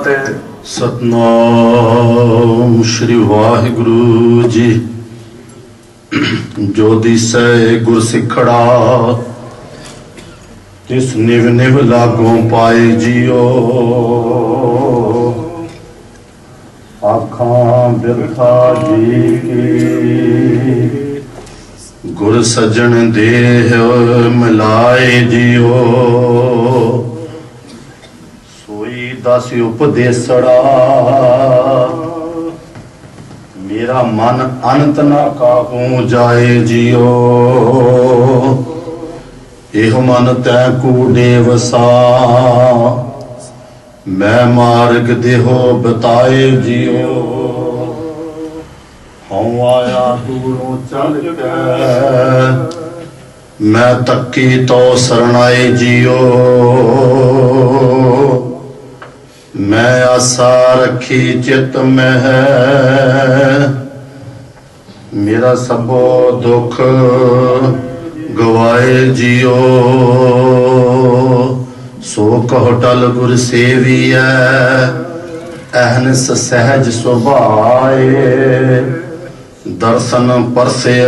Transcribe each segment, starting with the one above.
फतेह। सतनाम श्री वाहिगुरु जी। जो दिसै गुर सिखड़ा तिस निव निव लागों पाए जियो। आखां बिरथा जी की गुर सजन देह मिलाए जियो। सोई दस उपदेसड़ा मेरा मन अनंत न काहू जाए जियो। एह मन तै कूडे वसा मैं मार्ग देहो बताए जियो। हूँ आया दूरों चल के मैं तकी तो शरणाए जियो। मैं आशा रखी चित में है मेरा सबो दुख गवाए जियो। सो कहो टल गुर सेविया अहनस सहज सुभाए। दर्शन परसे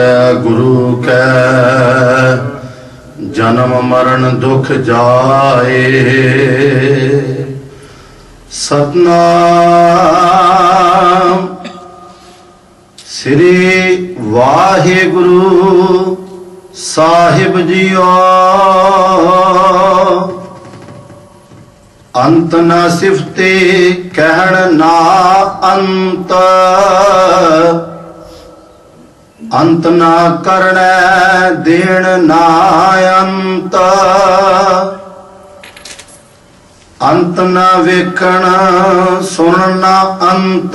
गुरु कै जन्म मरण दुख जाए। सतनाम श्री वाहिगुरु साहिब जियो। अंत न सिफते कहण ना अंत। अंत न करण देण ना अंत। अंत न वेखण सुन न अंत।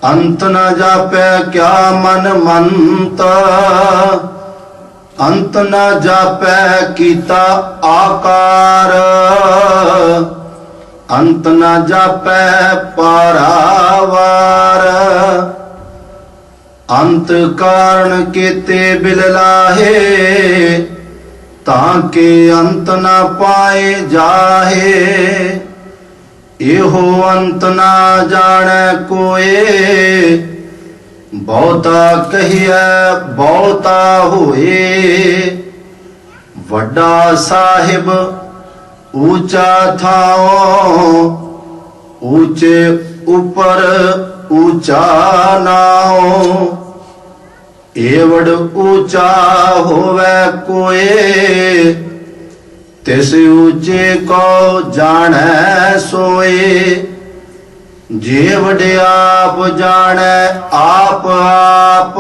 अंत न जापै क्या मन मंत। अंत न जापै कीता आकार। अंत न जापै पारावार। अंत कारण केते बिललाहे ताके अंत न पाए जाहे। एहो अंत न जाने कोए बहुता कहिए बहुता होए। वड्डा साहिब ऊंचा थाओ ऊंचे ऊपर ऊंचा नाओ। एवड ऊंचा होवे कोए तिस ऊंचे को जाने सोए। जेवड आप जाने आप आप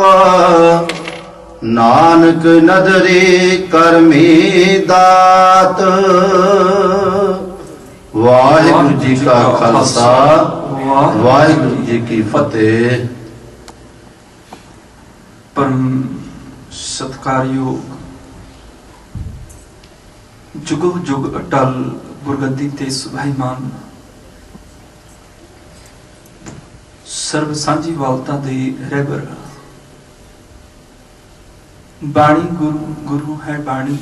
नानक नदरी करमी दात। वाहिगुरु जी का खालसा वाहिगुरु जी की फतेह। परम सत्कारयोग जुगो जुग अटल गुरगद्दी ते सुभाईमान सर्व सांझी वालता दे रहबर। बाणी गुरु गुरु है बाणी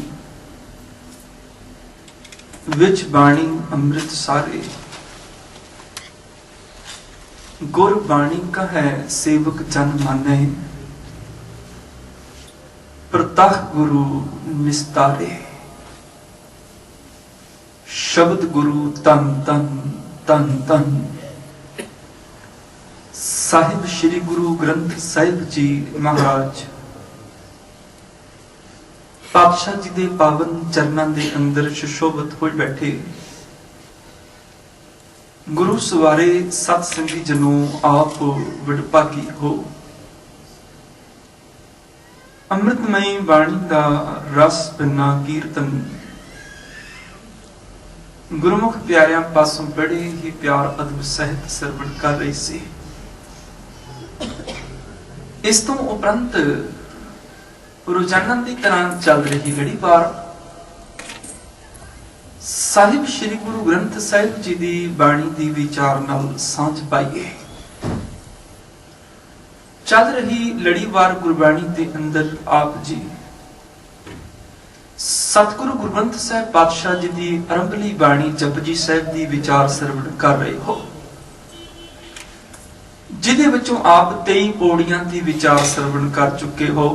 विच बाणी अमृत सारे। गुर बाणी का है सेवक जन माने प्रताह गुरु निस्तारे। शब्द गुरु तन तन तन तन। साहिब श्री गुरु ग्रंथ साहिब जी महाराज पातशाह जी दे पावन चरणां दे अंदर सुशोभित हो बैठे। गुरु सवारे सत संगी जनों आप विडभागी हो। अमृतमयी बाणी दा रस बिना कीर्तन गुरुमुख प्यारियां पासों बड़े ही प्यार अदब सहित सरवण कर रही सी। इस तो उपरंत रोजाना की तरह चल रही लड़ीवार साहिब श्री गुरु ग्रंथ साहिब जी की बाणी की विचार नाल सांझ पाइए। चल रही लड़ीवार गुरबाणी के अंदर आप जी सतगुरु गुरु ग्रंथ साहिब पातशाह जी की आरंभली बाणी जपजी साहिब की विचार सरवण कर रहे हो, जिदे विचों आप 23 पौड़ियां की विचार सरवण कर चुके हो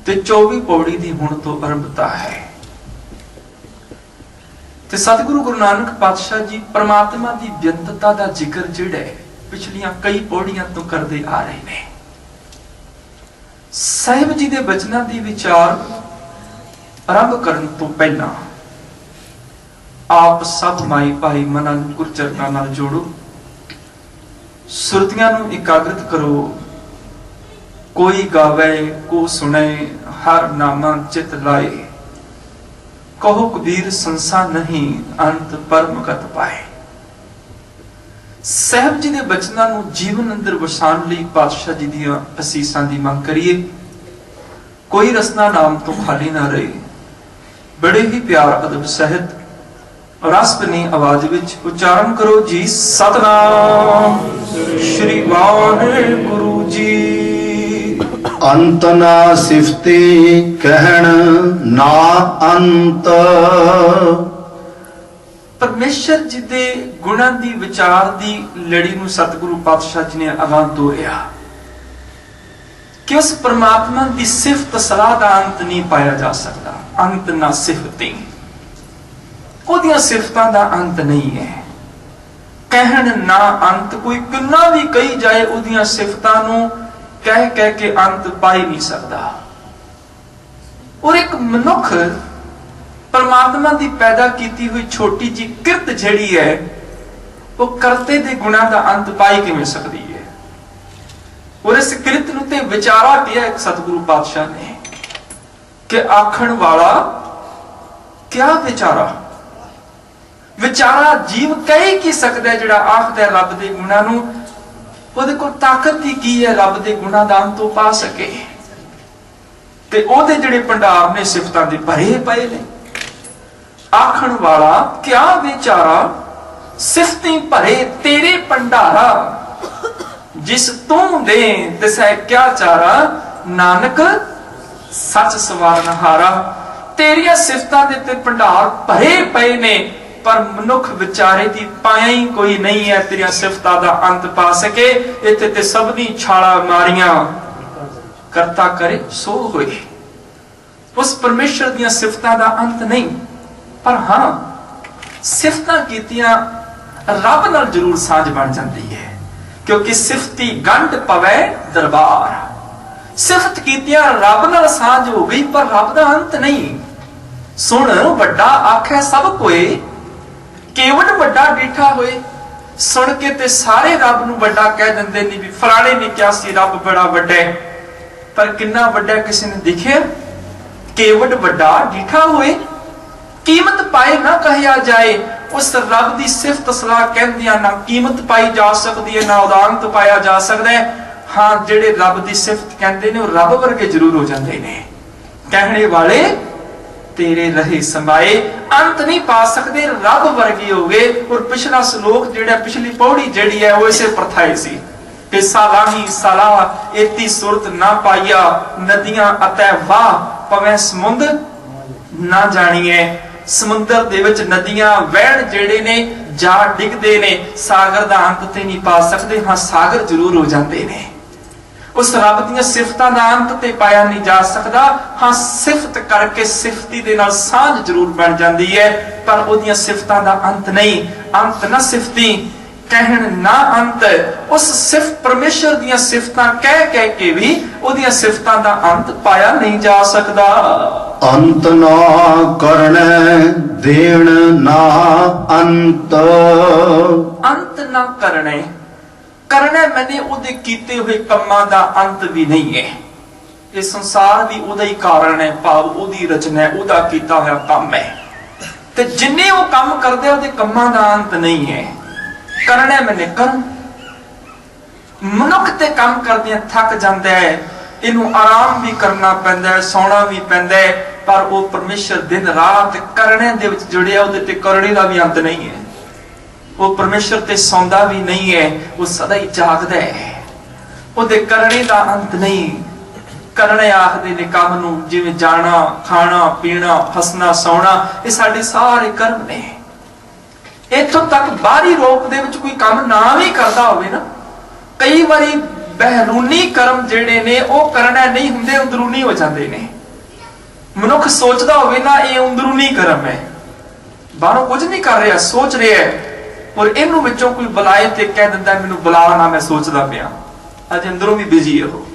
ते 24 पौड़ी की हुण तो आरंभता है। ते सतगुरु गुरु नानक पातशाह जी परमात्मा की व्यंतता का जिक्र जिहड़ा पिछलियां कई पौड़ियां तो करते आ रहे हैं। साहिब जी के बचनों की विचार आरंभ करने तो पहला आप सब माई भाई मनां नूं गुरचरणां नाल जोड़ो, सुरतियां नूं एकाग्रत करो। कोई गावे को सुने, हर नामा चित लाए। कहो कबीर संसा नहीं, अंत परम गत पाए। साहिब जी के बचनों नूं जीवन अंदर वसाण लई पातशाह जी दीआं असीसां दी मंग करिए। कोई रसना नाम तो खाली ना रहे। बड़े ही प्यार अदब सहित रसपनी आवाज विच उच्चारण करो जी। सतनाम श्री वाहिगुरु जी। अंत ना सिफती कहण ना अंत। परमेश्वर जी दे गुणां दी विचार दी लड़ी नूं सतगुरु पातशाह जी ने अगां तोड़िया कि उस परमात्मा की सिफत सलाह का अंत नहीं पाया जा सकता। अंत ना सिफती, ओदियां सिफतां दा अंत नहीं है। कहण ना अंत, कोई किन्ना भी कही जाए ओदियां सिफतां नूं कह कह के अंत पा ही नहीं सकता। और एक मनुख परमात्मा की पैदा की हुई छोटी जी किरत जिहड़ी है वो करते दे गुणां दा अंत पाई किवें सकदी है। और इस किरत नूं ते विचारा किया एक सतगुरु पातशाह ने कि आखण वाला क्या विचारा। विचारा जीव कह की सकदा जिहड़ा आखदा रब दे गुणां नूं, ओहदे कोल ताकत ही की है रब दे गुणां दा अंत पा सके। ते ओहदे जिहड़े भंडार ने सिफतां दे भरे पए ने। आखण वाला क्या विचारा, सिफती भरे तेरे भंडारा। जिस तू दे तिसै क्या चारा, नानक सच सवारनहारा। तेरिया सिफतां दे ते भंडार भरे पए ने, पर मनुख विचारे दी पाया ही कोई नहीं है तेरिया सिफतां दा अंत पा सके। इत्थे ते सबनी छाला मारियां, करता करे सो होए। उस परमेश्वर दियां सिफतां दा अंत नहीं, पर हां सिफतां कीतियां रब नाल जरूर साझ बन जाती है। क्योंकि सिफती गंढ पवै दरबार। सिफत कीतियां रब नाल साझ हो गई, पर रब दा अंत नहीं। सुन वड्डा आखे सब कोई, केवल वड्डा डिठा होए। सुन के ते सारे रब नूं वड्डा कह दिंदे ने भी फलाणे ने क्या सी रब बड़ा वड्डा है, पर किन्ना वड्डा किसी ने दिखिया। केवल वड्डा डिठा होए, कीमत पाए ना कहिया जाए। उस रब की सिफत सलाह कहंदियां ना कीमत पाई जा सकती है, ना उदांत पाया जा सकता है। हाँ जेड़े रब की सिफत कहते हैं रब वर्गे जरूर हो जाते हैं। कहने वाले तेरे रहे समाए, अंत नहीं पा सकते, रब वर्गे हो गए। और पिछला श्लोक जेड़ा पिछली पौड़ी जेड़ी है वो इसे प्रथाए सी कि सालाही सलाह एती सुरत ना पाइया, नदियां अतै वाह पवै समुंद ना जानिए। समुंदर दे विच नदियां वहण जेड़े ने जा डिगदे ने, सागर दा अंत ते नहीं पा सकते। हाँ सागर जरूर हो जाते ने। उस रब दीयां सिफतां दा अंत ते पाया नहीं जा सकता। हाँ सिफत करके सिफती दे नाल साझ जरूर बन जाती है, पर ओदियां सिफतां दा अंत नहीं। अंत ना सिफती कहण ना अंत। उस सिफत परमेश्वर दीयां सिफतां कह कह के भी ओदियां सिफतां दा अंत पाया नहीं जा सकता। अंत ना करने देण ना अंत। अंत ना करने, करने मैंने उहदे कीते हुए कम्मां दा अंत भी नहीं है। ये संसार भी उहदा ही कारण है, भाव उहदी रचना है, उहदा कीता होया काम है। ते जिन्ने वो काम करदे उहदे कम्मां दा अंत नहीं है। करने मैंने कर्म। मनुख ते काम करदे थक जांदा है, इनू आराम भी करना पैंदा है, सोना भी पैंदा है, पर वो परमेश्वर दिन रात करने दे विच जुड़िया, उहदे ते करने दा भी अंत नहीं है। वो परमेश्वर ते सौंदा भी नहीं है, वो सदा ही जागदा है, उहदे करने दा अंत नहीं। ਕਰਨੇ ਆਖਦੇ ਨੇ ਕੰਮ ਨੂੰ, ਜਿਵੇਂ ਜਾਣਾ, ਖਾਣਾ, ਪੀਣਾ, ਹੱਸਣਾ, ਸੌਣਾ, ਇਹ ਸਾਡੇ ਸਾਰੇ ਕਰਮ ਨੇ। ਇੱਥੋਂ ਤੱਕ ਬਾਹਰੀ ਰੂਪ ਦੇ ਵਿੱਚ ਕੋਈ ਕੰਮ ਨਾ ਵੀ ਕਰਦਾ ਹੋਵੇ ਨਾ, ਕਈ ਵਾਰੀ ਬਹਿਰੂਨੀ ਕਰਮ ਜਿਹੜੇ ਨੇ ਉਹ ਕਰਨਾ ਨਹੀਂ ਹੁੰਦੇ, ਅੰਦਰੂਨੀ ਹੋ ਜਾਂਦੇ ਨੇ। ਮਨੁੱਖ ਸੋਚਦਾ ਹੋਵੇ ਨਾ ਇਹ ਅੰਦਰੂਨੀ ਕਰਮ ਹੈ, ਬਾਹਰੋਂ ਕੁਝ ਨਹੀਂ ਕਰ ਰਿਹਾ, ਸੋਚ ਰਿਹਾ ਹੈ, ਔਰ ਇਹਨੂੰ ਵਿੱਚੋਂ ਕੋਈ ਬੁਲਾਏ ਤੇ ਕਹਿ ਦਿੰਦਾ ਮੈਨੂੰ ਬੁਲਾ ਨਾ, ਮੈਂ ਸੋਚਦਾ ਪਿਆ, ਅੱਜ ਅੰਦਰੋਂ ਵੀ ਬਿਜ਼ੀ ਹੈ। ਉਹ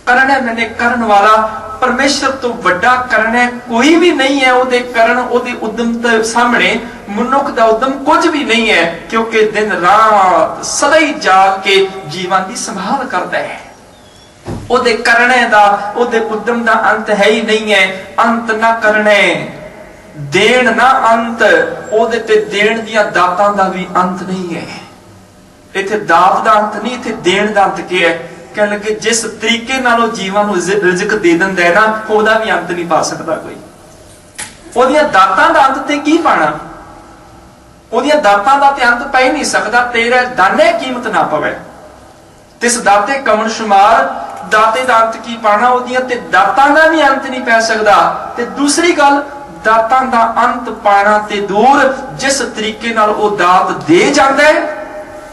ਕਰਨਾ ਮੈਨੇ ਕਰਨ ਵਾਲਾ ਪਰਮੇਸ਼ਰ ਤੋਂ ਵੱਡਾ ਕਰਨਾ ਕੋਈ ਵੀ ਨਹੀਂ ਹੈ। ਉਹਦੇ ਕਰਨ, ਉਹਦੇ ਉਦਮ ਦੇ ਸਾਹਮਣੇ ਮਨੁੱਖ ਦਾ ਉਦਮ ਕੁਝ ਵੀ ਨਹੀਂ ਹੈ, ਕਿਉਂਕਿ ਦਿਨ ਰਾਤ ਸਦਾ ਹੀ ਜਾਗ ਕੇ ਜੀਵਨ ਦੀ ਸੰਭਾਲ ਕਰਦਾ ਹੈ। ਉਹਦੇ ਕਰਨੇ ਦਾ, ਉਹਦੇ ਉਦਮ ਦਾ ਅੰਤ ਹੈ ਹੀ ਨਹੀਂ ਹੈ। ਅੰਤ ਨਾ ਕਰਨੇ, ਦੇਣ ਨਾ ਅੰਤ, ਉਹਦੇ ਤੇ ਦੇਣ ਦੀਆਂ ਦਾਤਾਂ ਦਾ ਵੀ ਅੰਤ ਨਹੀਂ ਹੈ। ਇੱਥੇ ਦਾਤ ਦਾ ਅੰਤ ਨਹੀਂ, ਇੱਥੇ ਦੇਣ ਦਾ ਅੰਤ ਕੀ ਹੈ? ਕਹਿਣ ਲੱਗੇ ਜਿਸ ਤਰੀਕੇ ਨਾਲ ਉਹ ਜੀਵਾਂ ਨੂੰ ਰਿਜ਼ਕ ਦੇ ਦਿੰਦਾ ਹੈ ਨਾ, ਉਹਦਾ ਵੀ ਅੰਤ ਨਹੀਂ ਪਾ ਸਕਦਾ ਕੋਈ। ਉਹਦੀਆਂ ਦਾਤਾਂ ਦਾ ਅੰਤ ਤੇ ਕੀ ਪਾਣਾ? ਉਹਦੀਆਂ ਦਾਤਾਂ ਦਾ ਤੇ ਅੰਤ ਪੈ ਨਹੀਂ ਸਕਦਾ। ਤੇਰੇ ਦਾਨੇ ਕੀਮਤ ਨਾ ਪਵੇ, ਤਿਸ ਦਾਤੇ ਕਵਣ ਸ਼ੁਮਾਰ, ਦਾਤੇ ਦਾ ਅੰਤ ਕੀ ਪਾਣਾ? ਉਹਦੀਆਂ ਤੇ ਦਾਤਾਂ ਦਾ ਵੀ ਅੰਤ ਨਹੀਂ ਪੈ ਸਕਦਾ। ਤੇ ਦੂਸਰੀ ਗੱਲ, ਦਾਤਾਂ ਦਾ ਅੰਤ ਪਾਣਾ ਤੇ ਦੂਰ, ਜਿਸ ਤਰੀਕੇ ਨਾਲ ਉਹ ਦਾਤ ਦੇ ਜਾਂਦਾ ਹੈ,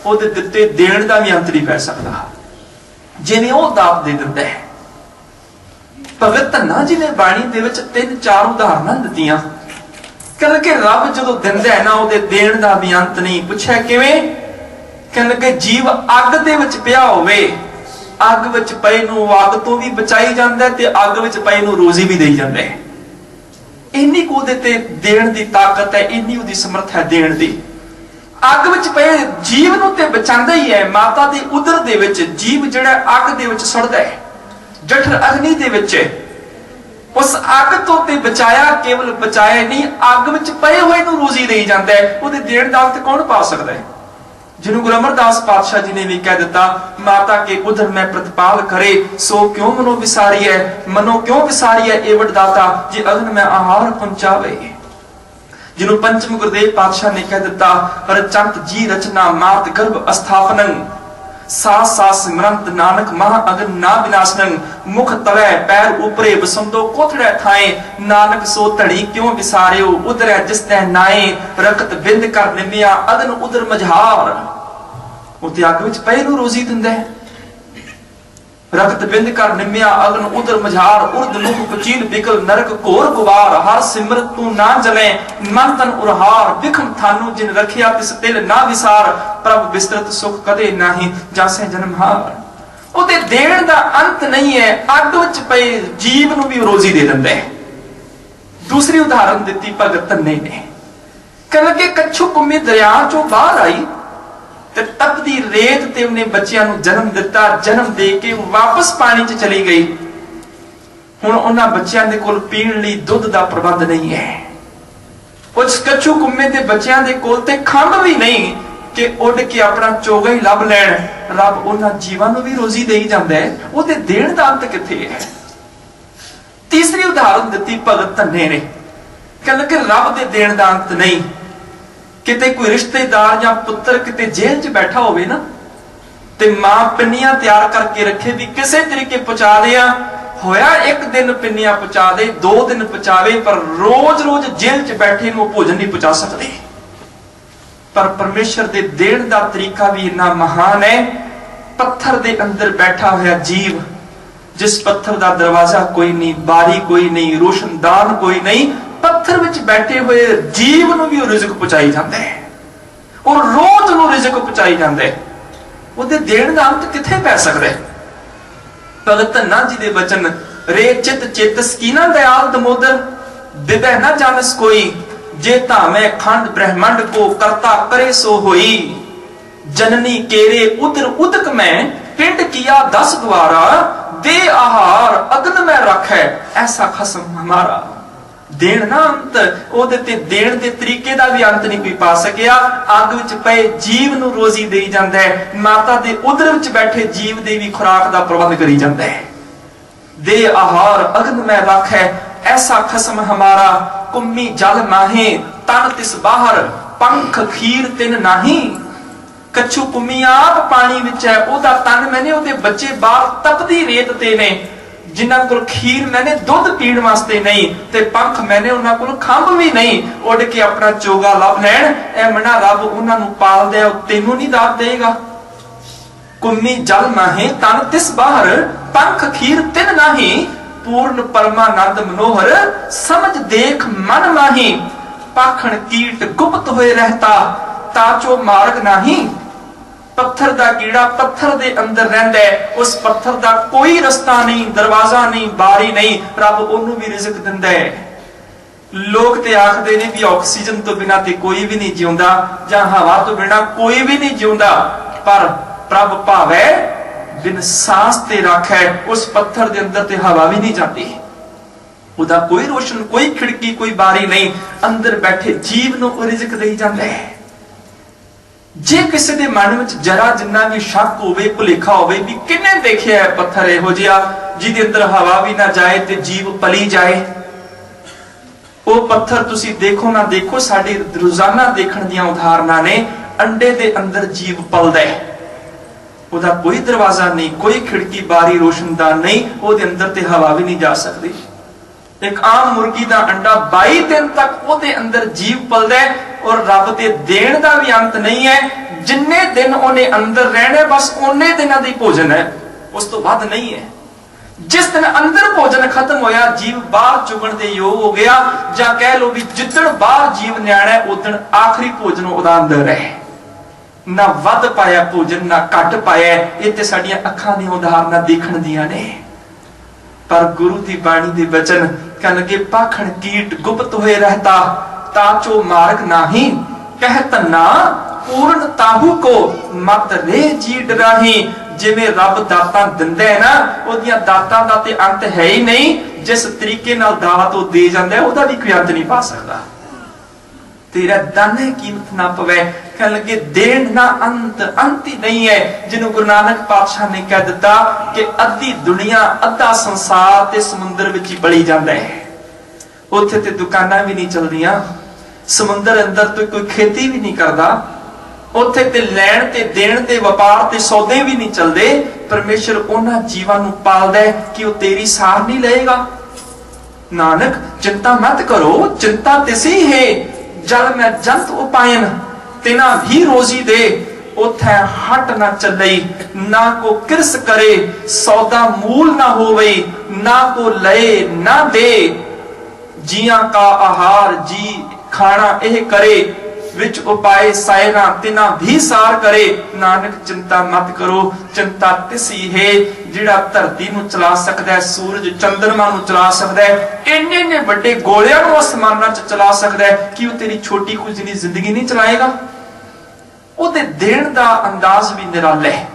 ਉਹਦੇ ਦਿੱਤੇ ਦੇਣ ਦਾ ਵੀ ਅੰਤ ਨਹੀਂ ਪੈ ਸਕਦਾ, ਜਿਵੇਂ ਉਹ ਦਾਤ ਦੇ ਦਿੰਦਾ ਹੈ। ਭਗਤ ਧੰਨਾ ਜੀ ਨੇ ਬਾਣੀ ਦੇ ਵਿੱਚ 3-4 ਉਦਾਹਰਨਾਂ ਦਿੱਤੀਆਂ। ਕਹਿੰਦੇ ਕਿ ਰੱਬ ਜਦੋਂ ਦਿੰਦਾ ਹੈ ਨਾ, ਉਹਦੇ ਦੇਣ ਦਾ ਵੀ ਅੰਤ ਨਹੀਂ। ਪੁੱਛਿਆ ਕਿਵੇਂ? ਕਹਿੰਦੇ ਕਿ ਜੀਵ ਅੱਗ ਦੇ ਵਿੱਚ ਪਿਆ ਹੋਵੇ, ਅੱਗ ਵਿੱਚ ਪਏ ਨੂੰ ਅੱਗ ਤੋਂ ਵੀ ਬਚਾਈ ਜਾਂਦਾ ਤੇ ਅੱਗ ਵਿੱਚ ਪਏ ਨੂੰ ਰੋਜ਼ੀ ਵੀ ਦੇਈ ਜਾਂਦਾ ਹੈ। ਇੰਨੀ ਕੁ ਉਹਦੇ ਤੇ ਦੇਣ ਦੀ ਤਾਕਤ ਹੈ, ਇੰਨੀ ਉਹਦੀ ਸਮਰੱਥਾ ਹੈ ਦੇਣ ਦੀ। ਅੱਗ ਵਿੱਚ ਪਏ ਜੀਵ ਨੂੰ ਤੇ ਬਚਾਉਂਦਾ ਹੀ ਹੈ। ਮਾਤਾ ਦੀ ਉਦਰ ਦੇ ਵਿੱਚ ਜੀਵ ਜਿਹੜਾ ਅੱਗ ਦੇ ਵਿੱਚ ਸੜਦਾ ਹੈ, ਜਠਰ ਅਗਨੀ ਦੇ ਵਿੱਚ, ਉਸ ਅੱਗ ਤੋਂ ਤੇ ਬਚਾਇਆ, ਕੇਵਲ ਬਚਾਇਆ ਨਹੀਂ, ਅੱਗ ਵਿੱਚ ਪਏ ਹੋਏ ਨੂੰ ਰੋਜ਼ੀ ਦੇਈ ਜਾਂਦਾ ਹੈ। ਉਹਦੇ ਦੇਣ ਦਾ ਅੰਤ ਕੌਣ ਪਾ ਸਕਦਾ ਹੈ? ਜਿਹਨੂੰ ਗੁਰੂ ਅਮਰਦਾਸ ਪਾਤਸ਼ਾਹ ਜੀ ਨੇ ਵੀ ਕਹਿ ਦਿੱਤਾ, ਮਾਤਾ ਕੇ ਉਦਰ ਮੈਂ ਪ੍ਰਤਪਾਲ ਕਰੇ, ਸੋ ਕਿਉਂ ਮਨੋ ਵਿਸਾਰੀ ਹੈ, ਮਨੋ ਕਿਉਂ ਵਿਸਾਰੀ ਹੈ ਏਵੜ ਦਾਤਾ, ਜੇ ਅਗਨ ਮੈਂ ਆਹਾਰ ਪਹੁੰਚਾਵੇ। ਜਿਹਨੂੰ ਪੰਚਮ ਗੁਰਦੇਵ ਪਾਤਸ਼ਾਹ ਨੇ ਕਹਿ ਦਿੱਤਾ, ਰਚੰਤ ਜੀ ਰਚਨਾ ਮਾਤ ਗਰਭ ਅਸਥਾਪਨੰ, ਸਾਸ ਸਾਸ ਸਿਮਰੰਤ ਨਾਨਕ ਮਹਾ ਅਗਨ ਨਾ ਵਿਨਾਸ਼ਨੰ, ਮੁਖ ਤਵੈ ਪੈਰ ਉਪਰੇ ਬਸੰਦੋ ਕੋਥੜੈ ਥਾਏ, ਨਾਨਕ ਸੋ ਧੜੀ ਕਿਉਂ ਵਿਸਾਰਿਓ, ਉਦਰੈ ਜਿਸ ਤੈ ਨਾਏ, ਰਕਤ ਬਿੰਦ ਕਰ ਨਿਮਿਆ ਅਗਨ ਉਦਰ ਮਝਾਰ। ਉਤੇ ਅੱਗ ਵਿੱਚ ਪਏ ਨੂੰ ਰੋਜ਼ੀ ਦਿੰਦਾ ਹੈ। ਰਕਤ ਬਿੰਦ ਕਰ ਨਿਮਿਆ ਅਗਨ ਉਦਰ ਮਝਾਰ, ਉਰਦ ਮੁਖ ਕੁਚੀਲ ਬਿਕਲ ਨਰਕ ਘੋਰ ਗੁਵਾਰ, ਹਰ ਸਿਮਰਤ ਤੂੰ ਨਾ ਜਲੇ ਮਨ ਤਨ ਉਰਹਾਰ, ਵਿਖਮ ਥਾਨੂ ਜਿਨ ਰਖਿਆ ਤਿਸ ਤਿਲ ਨਾ ਵਿਸਾਰ, ਪ੍ਰਭ ਬਿਸਤਰਤ ਸੁਖ ਕਦੇ ਨਾਹੀ ਜਾਸੇ ਜਨਮਹਾਰ। ਉਹਦੇ ਦੇਣ ਦਾ ਅੰਤ ਨਹੀਂ ਹੈ। ਅੱਗ ਵਿੱਚ ਪਏ ਜੀਵ ਨੂੰ ਵੀ ਰੋਜ਼ੀ ਦੇ ਦਿੰਦਾ ਹੈ। ਦੂਸਰੀ ਉਦਾਹਰਨ ਦਿੱਤੀ ਭਗਤ ਧੰਨੇ ਨੇ। ਕਹਿੰਦਾ ਕਿ ਕੱਛੂ ਕੁੰਮੀ ਦਰਿਆ ਚੋਂ ਬਾਹਰ ਆਈ ਤੇ ਤਪਦੀ ਰੇਤ ਤੇ ਉਹਨੇ ਬੱਚਿਆਂ ਨੂੰ ਜਨਮ ਦਿੱਤਾ। ਜਨਮ ਦੇ ਕੇ ਵਾਪਸ ਪਾਣੀ 'ਚ ਚਲੀ ਗਈ। ਹੁਣ ਉਹਨਾਂ ਬੱਚਿਆਂ ਦੇ ਕੋਲ ਪੀਣ ਲਈ ਦੁੱਧ ਦਾ ਪ੍ਰਬੰਧ ਨਹੀਂ ਹੈ। ਉਸ ਕੱਛੂ ਕੁੰਮੇ ਦੇ ਬੱਚਿਆਂ ਦੇ ਕੋਲ ਤੇ ਖੰਭ ਵੀ ਨਹੀਂ ਕਿ ਉੱਡ ਕੇ ਆਪਣਾ ਚੋਗਾ ਹੀ ਲੱਭ ਲੈਣ। ਰੱਬ ਉਹਨਾਂ ਜੀਵਾਂ ਨੂੰ ਵੀ ਰੋਜ਼ੀ ਦੇਈ ਜਾਂਦਾ ਹੈ। ਉਹਦੇ ਦੇਣ ਦਾ ਅੰਤ ਕਿੱਥੇ ਹੈ? ਤੀਸਰੀ ਉਦਾਹਰਨ ਦਿੱਤੀ ਭਗਤ ਧੰਨੇ ਨੇ। ਕਹਿੰਦੇ ਕਿ ਰੱਬ ਦੇ ਦੇਣ ਦਾ ਅੰਤ ਨਹੀਂ। ਕਿਤੇ ਕੋਈ ਰਿਸ਼ਤੇਦਾਰ ਜਾਂ ਪੁੱਤਰ ਕਿਤੇ ਜੇਲ੍ਹ 'ਚ ਬੈਠਾ ਹੋਵੇ ਨਾ, ਤੇ ਮਾਂ ਪਿੰਨੀਆਂ ਤਿਆਰ ਕਰਕੇ ਰੱਖੇ ਵੀ ਕਿਸੇ ਤਰੀਕੇ ਪਹੁੰਚਾ ਦਿਆ, ਹੋਇਆ ਇੱਕ ਦਿਨ ਪਿੰਨੀਆਂ ਪਹੁੰਚਾ ਦੇ, 2 ਦਿਨ ਪਹੁੰਚਾਵੇ, ਪਰ ਰੋਜ਼-ਰੋਜ਼ ਜੇਲ੍ਹ 'ਚ ਬੈਠੇ ਨੂੰ ਭੋਜਨ ਨਹੀਂ ਪਹੁੰਚਾ ਸਕਦੇ। ਪਰ ਪਰਮੇਸ਼ਰ ਦੇ ਦੇਣ ਦਾ ਤਰੀਕਾ ਵੀ ਇੰਨਾ ਮਹਾਨ ਹੈ। ਪੱਥਰ ਦੇ ਅੰਦਰ ਬੈਠਾ ਹੋਇਆ ਜੀਵ, ਜਿਸ ਪੱਥਰ ਦਾ ਦਰਵਾਜ਼ਾ ਕੋਈ ਨਹੀਂ, ਬਾਰੀ ਕੋਈ ਨਹੀਂ, ਰੋਸ਼ਨਦਾਨ ਕੋਈ ਨਹੀਂ, ਪੱਥਰ ਵਿੱਚ ਬੈਠੇ ਹੋਏ ਜੀਵ ਨੂੰ ਵੀ ਉਹ ਰਿਜ਼ਕ ਪਹੁੰਚਾਈ ਜਾਂਦਾ ਹੈ। ਉਹ ਰੋਜ਼ ਨੂੰ ਰਿਜ਼ਕ ਪਹੁੰਚਾਈ ਜਾਂਦਾ ਹੈ। ਉਹਦੇ ਦੇਣ ਦਾ ਅੰਤ ਕਿੱਥੇ ਪੈ ਸਕਦਾ ਹੈ? ਭਗਤ ਧੰਨਾ ਜੀ ਦੇ ਬਚਨ, ਰੇ ਚਿਤ ਚਿਤ ਸਕੀਨਾ ਦਇਆਲ ਦਮੋਦਰ, ਵਿਵੈ ਨਾ ਜਾਣਸ ਕੋਈ, ਜੇ ਧਾਮੈ ਖੰਡ ਬ੍ਰਹਮੰਡ ਕੋ ਕਰਤਾ ਕਰੇ ਸੋ ਹੋਈ, ਜਨਨੀ ਕੇਰੇ ਉਦਰ ਉਦਕ ਮੈਂ ਪਿੰਡ ਕੀਆ 10 ਦੁਆਰਾ, ਦੇ ਆਹਾਰ ਅਗਨ ਮੈਂ ਰੱਖੈ ਐਸਾ ਖਸਮ ਹਮਾਰਾ। ਦੇਣ ਨਾ ਅੰਤ, ਉਹਦੇ ਤੇ ਦੇਣ ਦੇ ਤਰੀਕੇ ਦਾ ਵੀ ਅੰਤ ਨਹੀਂ ਕੋਈ ਪਾ ਸਕਿਆ। ਅੱਗ ਵਿੱਚ ਪਏ ਜੀਵ ਨੂੰ ਰੋਜ਼ੀ ਦੇਈ ਜਾਂਦਾ ਹੈ। ਮਾਤਾ ਦੇ ਉਦਰ ਵਿੱਚ ਬੈਠੇ ਜੀਵ ਦੇ ਵੀ ਖੁਰਾਕ ਦਾ ਪ੍ਰਬੰਧ ਕਰੀ ਜਾਂਦਾ ਹੈ। ਦੇ ਆਹਾਰ ਅਗਨ ਮੈਂ ਰੱਖੈ ਐਸਾ ਖਸਮ ਹਮਾਰਾ, ਕੁੰਮੀ ਜਲ ਮਾਹੇ ਤਨ ਤਿਸ ਬਾਹਰ, ਪੰਖ ਖੀਰ ਤਿਨ ਨਾਹੀ। ਕੱਛੂ ਕੁੰਮੀ ਆਪ ਪਾਣੀ ਵਿੱਚ ਹੈ, ਉਹਦਾ ਤਨ ਮੈਨੇ, ਉਹਦੇ ਬੱਚੇ ਬਾਹਰ ਤਪਦੀ ਰੇਤ ਤੇ ਨੇ। जिन्हां कोल खीर मैंने दुध पीण वास्ते नहीं ते पंख मैंने उन्हां कोल खंभ भी नहीं, उड़ के अपना चोगा लभ लैण। ऐ मना रब उन्हां नूं पाल दे, तैनूं नहीं दात देगा। कुम्मी जल माहे तन तिस बाहर, पंख खीर तिन नाही, पूर्ण परमानंद मनोहर, समझ देख मन माही। पाखण कीट गुप्त होए रहता, ताचो मार्ग नाही। पत्थर दा कीड़ा पत्थर दे अंदर रहिंदा है, उस पत्थर दा कोई रस्ता नहीं, दरवाजा नहीं, बारी नहीं, रब ओनू भी रिज़्क दिंदा है। लोग ते आखदे ने भी ऑक्सीजन तो बिना ते कोई भी नहीं जिउंदा, जां हवा तो बिना कोई भी नहीं जिउंदा, पर प्रभ भावे बिन सांस ते रखै। उस पत्थर दे अंदर ते हवा भी नहीं जाती, उदा कोई रोशन, कोई खिड़की, कोई बारी नहीं, अंदर बैठे जीव नूं रिज़्क देई जांदा है। जे किसी दे मन विच जरा जिन्ना भी शक होवे, भुलेखा होवे भी किन्ने देखिया है पत्थर इहो जिहा जिहदे अंदर हवा भी ना जाए ते जीव पली जाए, वो पत्थर तुसी देखो ना देखो, साडी रोजाना देखण दीयां उदाहरणां ने। अंडे दे अंदर जीव पलदा है, उहदा कोई दरवाजा नहीं, कोई खिड़की, बारी, रोशनदान नहीं, ओहदे अंदर ते हवा भी नहीं जा सकदी। एक आम मुर्गी दा अंडा 22 दिन तक ओहदे अंदर जीव पलदा है, और रब दे देण दा भी अंत नहीं है। जिन्ने दिन ओने अंदर रहने बस ओने दिनां दी भोजन है, उस तो वध नहीं है। जिस दिन अंदर भोजन खत्म होया, जीव बाहर चुगण दे योग हो गया, जां कह लो भी जिद्दण बाहर जीव न्याणा है उदण आखिरी भोजन ओहदा अंदर है। ना वध पाया भोजन, ना घट पाया। ये ते साडियां अखां दी उदाहरणां देखण दीयां ने। पर गुरु दी बाणी दे वचन कहण लगे, पाखण कीट गुप्त होए रहता, ताचो मार्ग नाही। कहत ना पूर्ण ताहू को, मत रे जी डराही। जिवें रब दातां दिंदा है ना, ओहदियां दातां दा ते अंत है ही नहीं। जिस तरीके नाल दात ओ दे जांदा है, ओहदा भी कोई अंत नहीं पा सकदा। तेरा दाने कीमत ना पवे। कहण लगे, देण ना अंत, अंत ही नहीं है। जिन्हों गुरु नानक पातशाह ने कह दिता कि अद्धी दुनिया, अद्धा संसार ते समुंदर विच ही बली जांदा है। उत्थे ते दुकानां भी नहीं चलदियां, समुंदर अंदर तो कोई खेती भी नहीं करता, उत्थे ते लैण ते देण ते व्यापार ते सौदे भी नहीं चलते। परमेश्वर उन्हां जीवां नूं पालदा है कि वो तेरी सार नहीं लेगा। नानक चिंता मत करो, चिंता तिसी है, जल मैं जंत उपायन, तिना भी रोजी दे। उथे हट ना चलई, ना को किरस करे, सौदा मूल ना होवे, ना को लए ना दे। जिया का आहार जी खाना एह करे, विच उपाय सायरा तिना भी सार करे। नानक चिंता मत करो, चिंता तिसी है जिहड़ा धरती नूं चला सकदा है, सूरज चंद्रमा नूं चला सकदा है, इन्ने इन्ने बड़े गोलियां नूं आसमानां च चला सकदा है। कि वो तेरी छोटी कुछ जिंदगी नहीं चलाएगा? ਉਹਦੇ ਦੇਣ ਦਾ ਅੰਦਾਜ਼ ਵੀ ਨਿਰਾਲਾ ਹੈ।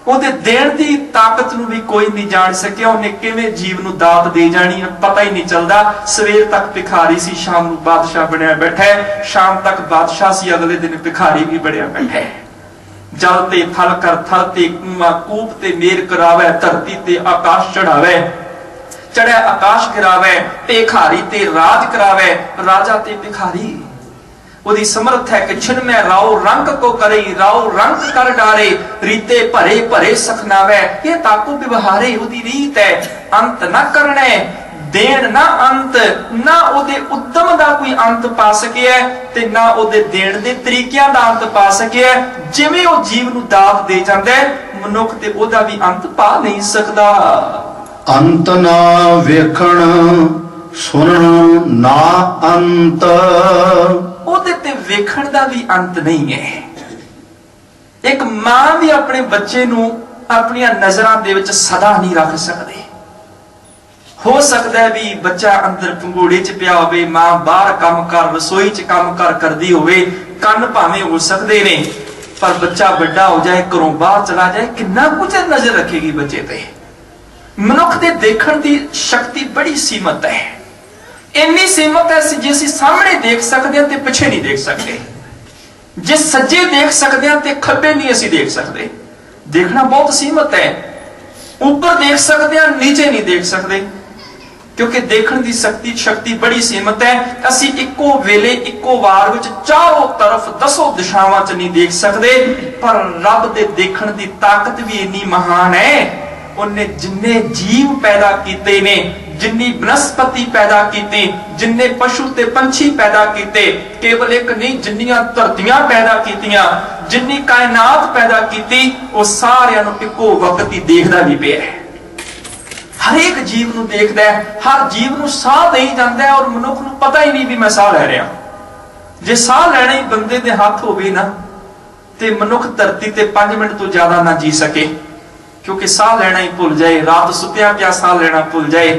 ਉਹਦੇ ਦੇਣ ਦੀ ਤਾਕਤ ਨੂੰ ਵੀ ਕੋਈ ਨਹੀਂ ਜਾਣ ਸਕਿਆ। ਉਹਨੇ ਕਿਵੇਂ ਜੀਵ ਨੂੰ ਦਾਤ ਦੇ ਜਾਣੀ ਹੈ ਪਤਾ ਹੀ ਨਹੀਂ ਚੱਲਦਾ। ਸਵੇਰ ਤੱਕ ਭਿਖਾਰੀ ਸੀ, ਸ਼ਾਮ ਨੂੰ ਬਾਦਸ਼ਾਹ ਬਣਿਆ ਬੈਠਾ ਹੈ। ਸ਼ਾਮ ਤੱਕ ਬਾਦਸ਼ਾਹ ਸੀ, ਅਗਲੇ ਦਿਨ ਭਿਖਾਰੀ ਵੀ ਬਣਿਆ ਬੈਠਾ ਹੈ। ਜਲ ਤੇ ਥਲ ਕਰ, ਥਲ ਤੇ ਕੂਆ, ਕੂਪ ਤੇ ਮੇਰ ਕਰਾਵੇ, ਧਰਤੀ ਤੇ ਆਕਾਸ਼ ਚੜਾਵੇ, ਚੜਿਆ ਆਕਾਸ਼ ਗਿਰਾਵੇ, ਭਿਖਾਰੀ ਤੇ ਰਾਜ ਕਰਾਵੇ, ਰਾਜਾ ਤੇ ਭਿਖਾਰੀ। ਉਹਦੀ ਸਮਰਥ ਹੈ ਕਿ ਛਿਨਮੈ ਰਾਉ ਰੰਗ ਕੋ ਕਰੇ, ਰਾਉ ਰੰਗ ਕਰ ਡਾਰੇ, ਰੀਤੇ ਭਰੇ ਭਰੇ ਸਖਨਾਵੇ। ਇਹ ਤਾਕੂ ਵਿਵਹਾਰੇ ਉਹਦੀ ਰੀਤ ਹੈ। ਅੰਤ ਨਾ ਕਰਨੇ, ਦੇਣ ਨਾ ਅੰਤ, ਨਾ ਉਹਦੇ ਉਦਮ ਦਾ ਕੋਈ ਅੰਤ ਪਾ ਸਕਿਆ ਤੇ ਨਾ ਉਹਦੇ ਦੇਣ ਦੇ ਤਰੀਕਿਆਂ ਦਾ ਅੰਤ ਪਾ ਸਕਿਆ। ਜਿਵੇਂ ਉਹ ਜੀਵ ਨੂੰ ਦਾਤ ਦੇ ਜਾਂਦਾ ਹੈ, ਮਨੁੱਖ ਤੇ ਉਹਦਾ ਵੀ ਅੰਤ ਪਾ ਨਹੀਂ ਸਕਦਾ। ਅੰਤ ਨਾ ਵੇਖਣ ਸੁਣਨ ਨਾ ਅੰਤ, ਉਹਦੇ ਤੇ ਵੇਖਣ ਦਾ ਵੀ ਅੰਤ ਨਹੀਂ ਹੈ। ਇੱਕ ਮਾਂ ਵੀ ਆਪਣੇ ਬੱਚੇ ਨੂੰ ਆਪਣੀਆਂ ਨਜ਼ਰਾਂ ਦੇ ਵਿੱਚ ਸਦਾ ਨਹੀਂ ਰੱਖ ਸਕਦੀ। ਹੋ ਸਕਦਾ ਹੈ ਵੀ ਬੱਚਾ ਅੰਦਰ ਪੰਗੂੜੇ 'ਚ ਪਿਆ ਹੋਵੇ, ਮਾਂ ਬਾਹਰ ਕੰਮ ਕਰ, ਰਸੋਈ 'ਚ ਕੰਮ ਕਰ ਕਰਦੀ ਹੋਵੇ, ਕੰਨ ਭਾਵੇਂ ਹੋ ਸਕਦੇ ਨੇ, ਪਰ ਬੱਚਾ ਵੱਡਾ ਹੋ ਜਾਏ, ਘਰੋਂ ਬਾਹਰ ਚਲਾ ਜਾਏ, ਕਿੰਨਾ ਕੁਝ ਨਜ਼ਰ ਰੱਖੇਗੀ ਬੱਚੇ ਤੇ। ਮਨੁੱਖ ਦੇ ਦੇਖਣ ਦੀ ਸ਼ਕਤੀ ਬੜੀ ਸੀਮਤ ਹੈ। ਇੰਨੀ ਸੀਮਤ ਹੈ ਜੇ ਅਸੀਂ ਸਾਹਮਣੇ ਦੇਖ ਸਕਦੇ ਹਾਂ ਤੇ ਪਿੱਛੇ ਨਹੀਂ ਦੇਖ ਸਕਦੇ, ਜੇ ਸੱਜੇ ਦੇਖ ਸਕਦੇ ਹਾਂ ਤੇ ਖੱਬੇ ਨਹੀਂ ਅਸੀਂ ਦੇਖ ਸਕਦੇ। ਦੇਖਣਾ ਬਹੁਤ ਸੀਮਤ ਹੈ। ਉੱਪਰ ਦੇਖ ਸਕਦੇ ਹਾਂ, ਨੀਚੇ ਨਹੀਂ ਦੇਖ ਸਕਦੇ, ਕਿਉਂਕਿ ਦੇਖਣ ਦੀ ਸ਼ਕਤੀ ਬੜੀ ਸੀਮਤ ਹੈ। ਅਸੀਂ ਇੱਕੋ ਵੇਲੇ ਇੱਕੋ ਵਾਰ ਵਿੱਚ ਚਾਰੋਂ ਤਰਫ 10 ਦਿਸ਼ਾਵਾਂ 'ਚ ਨਹੀਂ ਦੇਖ ਸਕਦੇ, ਪਰ ਰੱਬ ਦੇ ਦੇਖਣ ਦੀ ਤਾਕਤ ਵੀ ਇੰਨੀ ਮਹਾਨ ਹੈ ਉਹਨੇ जिन्ने जीव पैदा कीते ने, जिन्नी वनस्पति पैदा की, जिन्ने पशु ते पंछी पैदा किए, केवल एक नहीं जिन्नियां धरतियां पैदा कीतियां, जिन्नी कायनात पैदा की, वो सारियां नूं इक्को वक्त ही देखदा भी पिया है। हर एक जीव नूं देखदा है, हर जीव नूं साह देई जांदा है और मनुख नूं पता ही नहीं भी मैं साह लै रहा। जे साह लैना ही बंदे दे हथ होवे ना ते मनुख धरती ते 5 मिनट तो ज्यादा ना जी सके, क्योंकि साह लेना ही भुल जाए, रात सुत्या पिया साह लेना भुल जाए,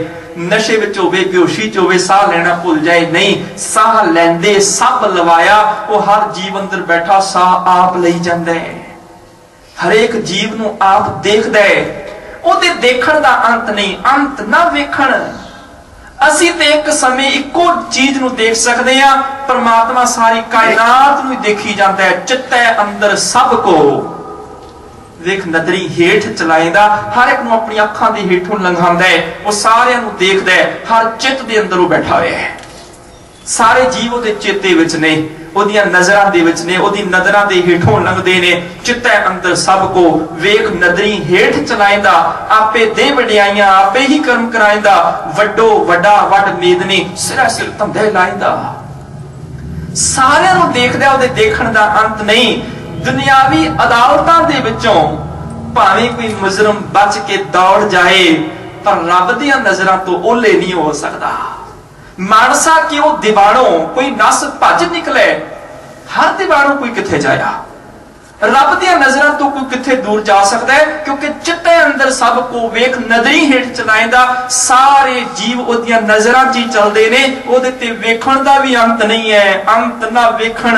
नशे विच होवे, बेहोशी च होवे, साह लेना भुल जाए। नहीं, साह लैंदे सब लवाया, वो हर जीव अंदर बैठा साह आप लई जांदा है। हर एक जीव नूं आप देखदा है, ओहदे देखण दा अंत नहीं, अंत ना वेखण। असीं ते एक समय इक्को चीज नूं देख सकदे हां, परमात्मा सारी कायनात नूं देखी जांदा है। चित्तै अंदर सब को देख नदरी हेठ चलाएगा, हर एक नूं अपनी अखां दे हेठों लंघांदा है, वो सारियां नूं देखदा है। हर चित्त दे अंदर वो बैठा होया है, सारे जीव ओहदे चेते विच ने, ओहदियां नज़रां दे विच ने, ओहदी नज़रां दे हेठों लंघदे ने। चित्तै अंदर सब को वेख नदरी हेठ चलाएंदा, आपे दे वडियाइयां आपे ही कर्म कराएंदा, वड्डो वड्डा वड मेदनी सिरा सिर धंधे लाएंदा। सारियां नूं देखदा, ओहदे देखण दा अंत नहीं। दुनियावी अदालतां दे विचों भावें कोई मुजरम बच के दौड़ जाए, पर रब दियां नज़रां तो ओले नहीं हो सकदा। मानसा कि वो दीवारों कोई नस भज निकले, हर दीवारों कोई किथे जाया, रब दियां नज़रां तो कोई किथे दूर जा सकता है, क्योंकि चित्ते अंदर सब को वेख नदरी हेठ चलाएंदा। सारे जीव ओदियां नज़रां च ही चलदे ने, ओदे ते वेखण दा भी अंत नहीं है, अंत ना वेखण,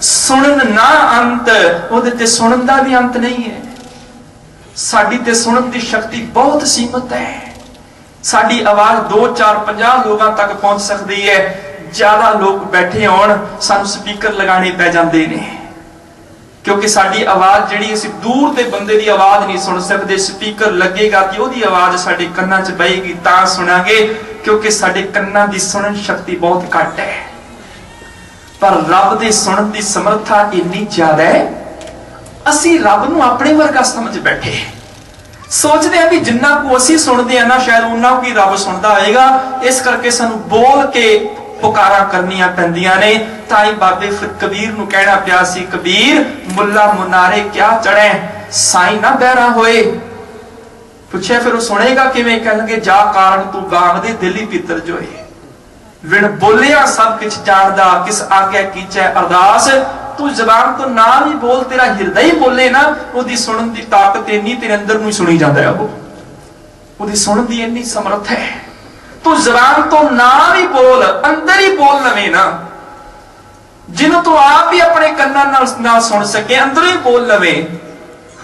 सुनन ना अंत, ओदे ते सुनन दा भी अंत नहीं है। साडी ते सुनन दी शक्ति बहुत सीमित है, साडी आवाज 2 4 50 लोगों तक पहुंच सकती है। ज्यादा लोग बैठे होण सानू स्पीकर लगाने पै जांदे ने, क्योंकि साडी आवाज जिहड़ी असीं दूर दे बंदे दी आवाज नहीं सुन सकदे। स्पीकर लगेगा कि ओहदी आवाज साडे कन्नां 'च बहेगी तां सुणांगे, क्योंकि साडे कन्नां दी सुनन शक्ति बहुत घट है। पर रब दे सुनन दी समर्था इन्नी ज्यादा है, असीं रब नूं अपने वर्गा समझ बैठे, सोचते हैं भी जिन्ना को असीं सुनते हैं ना शायद उन्ना को रब सुनता होएगा। इस करके सानू बोल के पुकारा करनियां पैंदियां ने। ताई बाबे फिर कबीर नूं कहना पिया सी, कबीर मुल्ला मुनारे क्या चढ़े, साईं ना बहरा होए। पुछे फिर वो सुनेगा किवें? कहणगे जा कारण तू गांव दे दिली पितर जोए, विण बोलिया सब किछ जानदा, किस आज्ञा कीचै अरदास। तू जबान तो ना भी बोल, तेरा हिरदे बोले ना, ओदी सुनन दी ताकत इन्नी तेरे अंदर नूं सुनी जांदा है, ओदी सुनन दी इन्नी समर्थ है। तू जबान तो ना भी बोल, अंदर ही बोल लवे ना, जिन्हों तू आप ही अपने कन्नां नाल सुन सके, अंदर ही बोल लवे,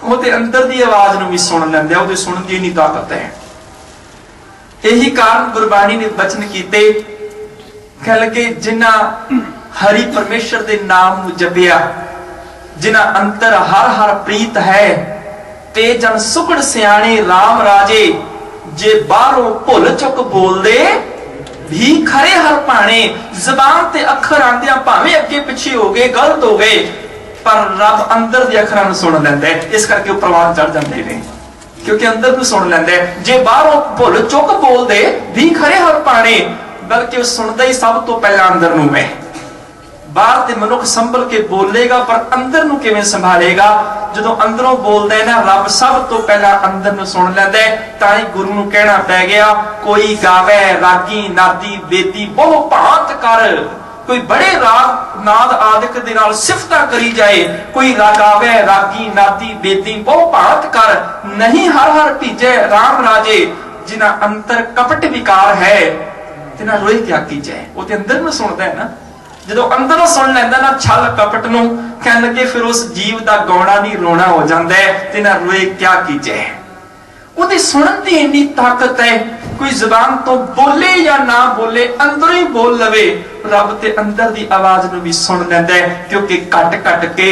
ओदे अंदर दी आवाज नूं भी सुन लैंदा, ओदी सुनन दी इन्नी ताकत है। यही कारण गुरबाणी ने बचन कीते, कह लगे जिन्ना हरि परमेश्वर दे नाम नूं जपिया, जिन्ना अंतर हर हर प्रीत है, ते जन सुखड़ सियाणे राम राजे, जे बाहरों भुल चुक बोल दे भी खरे हर पाने। जबान ते अखर आंदियां भावें अगे पिछे हो गए, गलत हो गए, पर रब अंदर दे अखरां नूं सुन लैंदा है। इस करके वो प्रवान चढ़ जांदे ने, क्योंकि अंदर नूं सुन लैंदा है। जे बाहरों भुल चुक बोल दे भी खरे हर पाने, बल्कि वो सुनदा ही सब तो पहला अंदर नूं है। बाहर ते मनुख संभल के बोलेगा, पर अंदर नूं किवें संभालेगा? जदों अंदरों बोलदा है ना रब, सब तो पहला अंदर नूं सुन लैंदा है। तां ही गुरु नूं कहना पै गया, कोई गावे रागी नादी बेदी बहु भांत कर। कोई बड़े राग नाद आदिक दे नाल सिफतां करी जाए, कोई गावे रागी नादी बेदी बहु भांत कर, नहीं हर हर भीजे राम राजे। जिन्हां अंतर कपट विकार है, तिन्हां रोए क्या कीजे? वो ते अंदर नूं सुनदा है ना। ਜਦੋਂ ਅੰਦਰੋਂ ਸੁਣ ਲੈਂਦਾ ਨਾ ਛਲ ਕਪਟ ਨੂੰ, ਕਹਿਣ ਲੱਗੇ ਫਿਰ ਉਸ ਜੀਵ ਦਾ ਗਾਉਣਾ ਨਹੀਂ ਰੋਣਾ ਹੋ ਜਾਂਦਾ ਹੈ, ਤੇ ਨਾ ਰੋਏ ਕਿਆ ਕੀਜੇ। ਉਹਦੀ ਸੁਣਨ ਦੀ ਇੰਨੀ ਤਾਕਤ ਹੈ, ਕੋਈ ਜ਼ਬਾਨ ਤੋਂ ਬੋਲੇ ਜਾਂ ਨਾ ਬੋਲੇ, ਅੰਦਰੋਂ ਹੀ ਬੋਲ ਲਵੇ, ਰੱਬ ਤੇ ਅੰਦਰ ਦੀ ਆਵਾਜ਼ ਨੂੰ ਵੀ ਸੁਣ ਲੈਂਦਾ ਹੈ। ਕਿਉਂਕਿ ਘਟ ਘਟ ਕੇ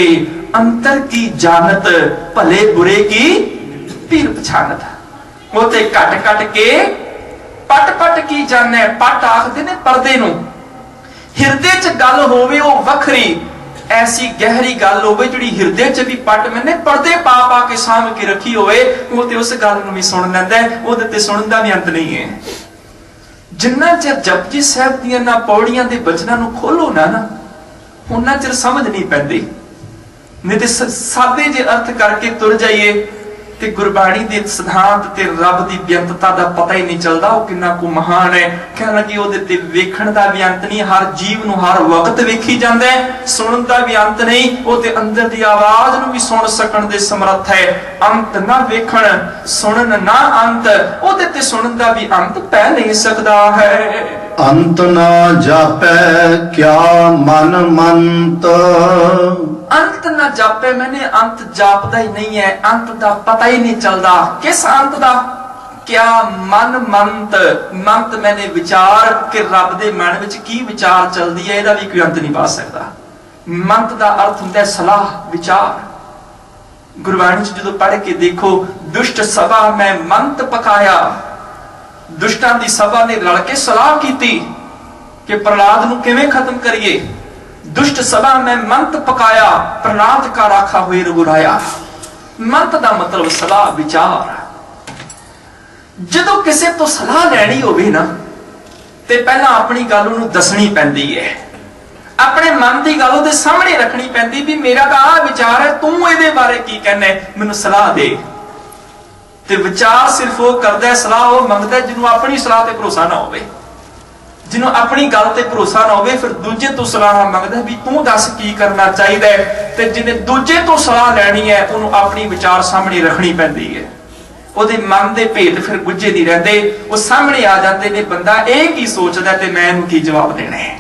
ਅੰਤਰ ਕੀ ਜਾਣਤ, ਭਲੇ ਬੁਰੇ ਕੀ ਪੀਰ ਪਛਾਨਤ। ਉਹ ਤੇ ਘਟ ਘਟ ਕੇ ਪਟ ਪਟ ਕੀ ਜਾਣੇ, ਪਟ ਆਖਦੇ ਨੇ ਪਰਦੇ ਨੂੰ। ਹਿਰਦੇ ਚ ਗੱਲ ਹੋਵੇ ਉਹ ਵੱਖਰੀ, ऐसी गहरी गल होवे जिहड़ी हिरदे च भी पट मैंने पर्दे पा पा के साम के रखी होवे, वो ते उस गल नूं भी सुन लैंदा है, ओहदे ते सुणन दा भी अंत नहीं है। जिन्ना चिर जपजी साहिब दीआं ना पौड़ियां दे बचनां नूं खोलो ना उन्ना चिर समझ नहीं पैंदी। नहीं ते सादे जे अर्थ करके तुर जाइए ते गुरबाणी दे सिद्धांत ते रब दी बेअंतता दा पता ही नहीं चलदा, वो किन्ना को महान है। कहण लगी ओहदे ते वेखण दा भी अंत नहीं, हर जीव नूं हर वक्त वेखी जांदा है, सुणन दा भी अंत नहीं, वो ते अंदर दी आवाज नूं भी सुण सकण दे समर्थ है। अंत ना वेखण सुणन ना अंत, ओहदे ते सुणन दा भी अंत पै नहीं सकदा है। अंत ना जापै क्या मन मंत, अंत ना जापे मैंने अंत जापदा ही नहीं है, अंत दा पता ही नहीं चलदा। किस अंत दा? क्या मन मंत, मंत मैंने विचार कि रब दे मन विच की विचार चलदी है, इहदा भी कोई अंत नहीं पा सकदा। मंत दा अर्थ हुंदा है सलाह विचार। गुरबाणी च जदों पढ़ के देखो, दुष्ट सभा में मंत पकाया, दुष्टां दी सभा ने रल के सलाह कीती कि प्रहलाद नूं किवें खत्म करिए। दुष्ट सभा में मंत पकाया, प्रहलाद का राखा हुए रघुराया। मंत दा मतलब सलाह विचार। जदों किसे तो सलाह लैनी होवे ना ते पहला अपनी गल नूं दसनी पैंदी है, अपने मन की गल उहदे सामने रखनी पैंदी भी मेरा तां आ विचार है, तू इहदे बारे की कहना है, मैनूं सलाह दे। ते विचार सिर्फ वो करदा है, सलाह वो मंगदा है जिन्हों अपनी सलाह ते भरोसा ना होवे, जिन्हों अपनी गल ते भरोसा ना होवे, फिर दूजे तो सलाह मंगदा भी तू दस की करना चाहिए। ते जिन्हें दूजे तो सलाह लैनी है उन्होंने अपनी विचार सामने रखनी पैंदी है। ਉਹਦੇ मन के भेद फिर गुझे नहीं रहते, वो सामने आ जाते ने, बंदा ये की सोचदा ते मैं इहनूं की जवाब देना है।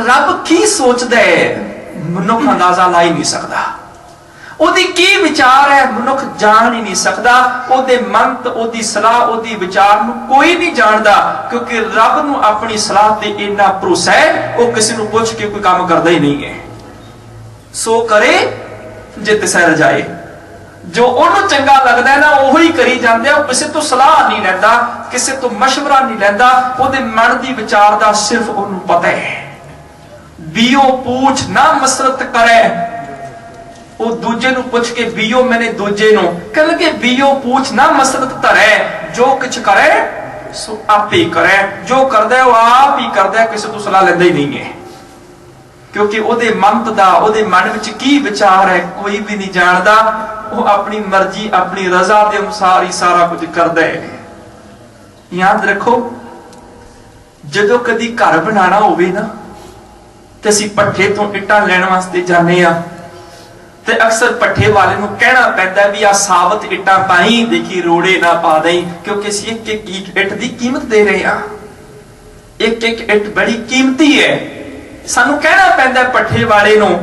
रब की सोचदा है मनुख अंदाजा ला ही नहीं सकता, ओदी की विचार है मनुख जान ही नहीं सकता। ओदे मन ते ओदी सलाह ओदी विचार नूं कोई नहीं जानदा, क्योंकि रब नूं अपनी सलाह ते इन्ना भरोसा है, वो किसी नूं पुछ के कोई काम करदा ही नहीं है। सो करे जे तिसै रजाए, जो उन्होंने चंगा लगता है ना उही करी जाते, किसी तो सलाह नहीं लैंदा, किसी तो मशवरा नहीं लैंदा, ओदे मन की विचार का सिर्फ उन्होंने पता है। बीओ पूछ ना मसरत करे, वो दूजे नूं पुछ के बीओ मैंने दूजे नूं कह लगे बीओ पूछ ना मसरत धरे, जो कुछ करे सो आप ही करे, जो करदा है वो आप ही करदा है, किसी तो सलाह लैंदा ही नहीं है। क्योंकि ओदे मन दा ओदे मन विच की विचार है कोई भी नहीं जानदा, वो अपनी मर्जी अपनी रजा के अनुसार ही सारा कुछ करदा है। याद रखो, जदों कदी घर बनाना होवे ना ते असीं पट्ठे तो इट्टां लैण वास्ते जाने आ, ते अक्सर पट्ठे वाले नूं कहना पैंदा भी आ साबत इट्टां पाई, देखी रोड़े ना पा दई, क्योंकि असीं एक एक इट दी कीमत दे रहे हां। एक एक इट बड़ी कीमती है, सानू कहना पैंदा पट्ठे वाले नूं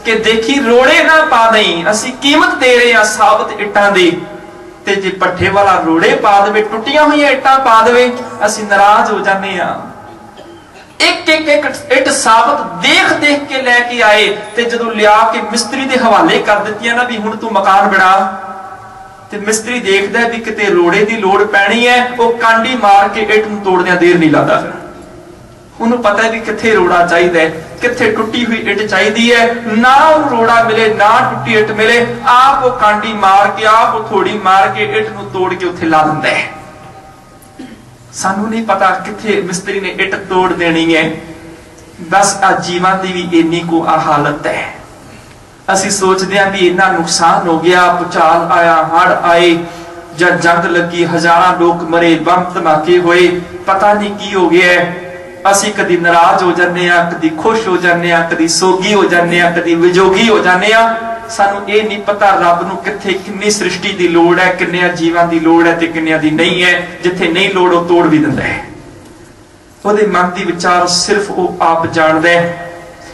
कि देखी रोड़े ना पा दई, असीं कीमत दे रहे हां साबत इट्टां दी। ते जे पट्ठे वाला रोड़े पा देवे, टुटियां हुई इट्टां पा देवे, असीं नाराज हो जाने हां। एक एक एक इट साबत देख देख के लैके आए, ते जदों लिया के मिस्त्री दे हवाले कर दित्तियां ना भी हुण तू मकान बना, ते मिस्त्री देखदा भी किते रोड़े दी लोड़ पैणी है, वो कांडी मार के इट नूं तोड़दियां देर नहीं लादा। फिर उन्होंने पता है भी किथे रोड़ा चाहिए, किथे टुटी हुई इट चाहिए है, ना रोड़ा मिले ना टुटी इट मिले, आप वो कांडी मार के आप वो थोड़ी मार के इट नूं तोड़ के उत्थे ला दिंदा है। सानू नहीं पता किथे मिस्त्री ने इट तोड़ देनी है। बस आ जीवन की भी इन्नी को आ हालत है। असीं सोचते हैं भी इन्ना नुकसान हो गया, भूचाल आया, हड़ आए, जब जंग लगी, हजारां लोग मरे, बम धमाके होए, पता नहीं की हो गया है। असी कदी नाराज हो जाने, कदी खुश हो जाने, कदी सोगी हो जाने, कदी विजोगी हो जाने। सानू ये नहीं पता रब नूं किथे किन्नी सृष्टि की लोड़ है, किन्ने जीवां की लोड़ है ते किन्नियां दी नहीं है। जिथे नहीं लोड़ वो तोड़ भी दिंदा है। ओहदे मन दी विचार सिर्फ वो आप जानदा है।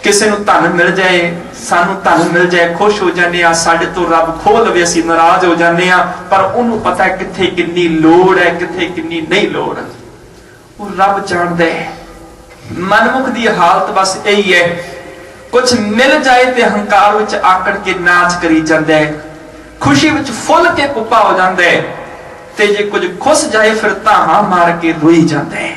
किसी नूं धन मिल जाए, सानू धन मिल जाए, खुश हो जाने, साडे तो रब खोह लवे, असीं नाराज हो जाने, पर उहनूं पता है किथे किन्नी लोड़ है, किथे किन्नी नहीं लोड़। वो रब जानदा है। मनमुख की हालत बस यही है, कुछ मिल जाए तो हंकार विच आकड़ के नाच करी जाता है, खुशी विच फुल के कुप्पा हो जाता है, ते जे कुछ खुस जाए फिर ताहां मार के रोई जाता है।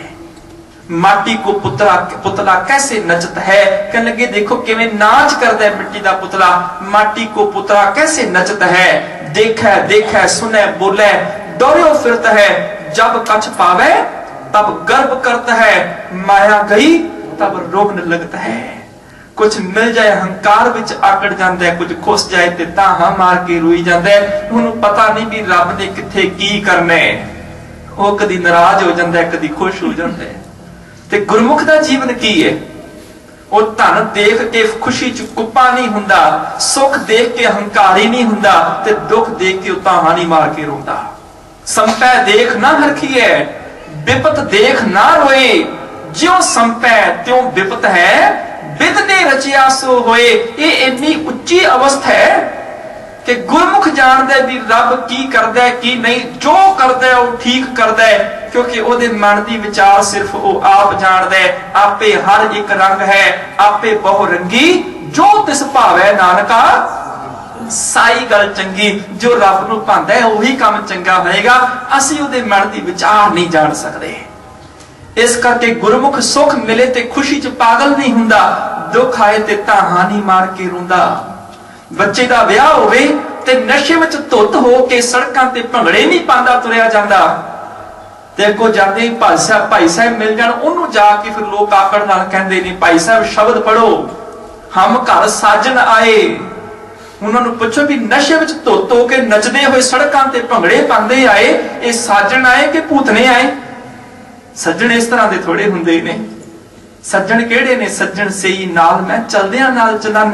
माटी को पुतला कैसे नचत है, कहने लगे देखो किवें नाच करता है मिट्टी का पुतला, माटी को पुतला कैसे नचत है, देखे देखे सुने बोले दौड़ो फिरत है, जब कछ पावे तब गर्व करता है, माया गई तब रोगन लगता है। कुछ मिल जाए हंकार विच आकड़ जाता है, कुछ खुश जाए ते ताहा मार के रोई जाता है। उन्होंने पता नहीं भी रब ने किथे की करना है, वो कदी नाराज हो जाता है, कदी खुश हो जाता है। ते गुरमुख दा जीवन की है, वो धन देख के खुशी च कुप्पा नहीं हुंदा, सुख देख के हंकारी नहीं हुंदा, ते दुख देख के ताहा नहीं मार के रोंदा। संपै देख ना हरखी है, विपत देख ना रोए, ज्यों संपै त्यों विपत है, बिद ने रचिया सो होए। ये इतनी उच्ची अवस्था है कि गुरमुख जानदा है भी रब की करदा है की नहीं, जो करदा है वो ठीक करदा है, क्योंकि ओदे मन दी विचार सिर्फ वो आप जानदा है। आपे हर एक रंग है, आपे बहु रंगी, जो तिस भावै नानका साई गल चंगी। जो रब नूं भांदा है वही काम चंगा होएगा, असीं ओदे मन दी विचार नहीं जान सकदे। इस करके गुरमुख सुख मिले ते खुशी च पागल नहीं हुंदा, दुख आए ते ताहानी मार के रोंदा। बच्चे दा विआह होवे ते नशे विच धुत हो के सड़कां ते भंगड़े नहीं पांदा तुरिया जांदा, ते अगों जांदे भाई साहब मिल जाण, ओनू जाके फिर लोग आकड़ नाल कहंदे ने भाई साहब शब्द पढ़ो, हम घर साजन आए। उन्होंने पूछो भी नशे विच धुत हो के नचदे होए सड़कां ते भंगड़े पांदे आए, ये साजन आए कि भूतने आए? सज्जन इस तरह के थोड़े हुंदे ने। सज्जन केड़े ने? सज्जन सही नाल मैं चलदियां नाल चलन,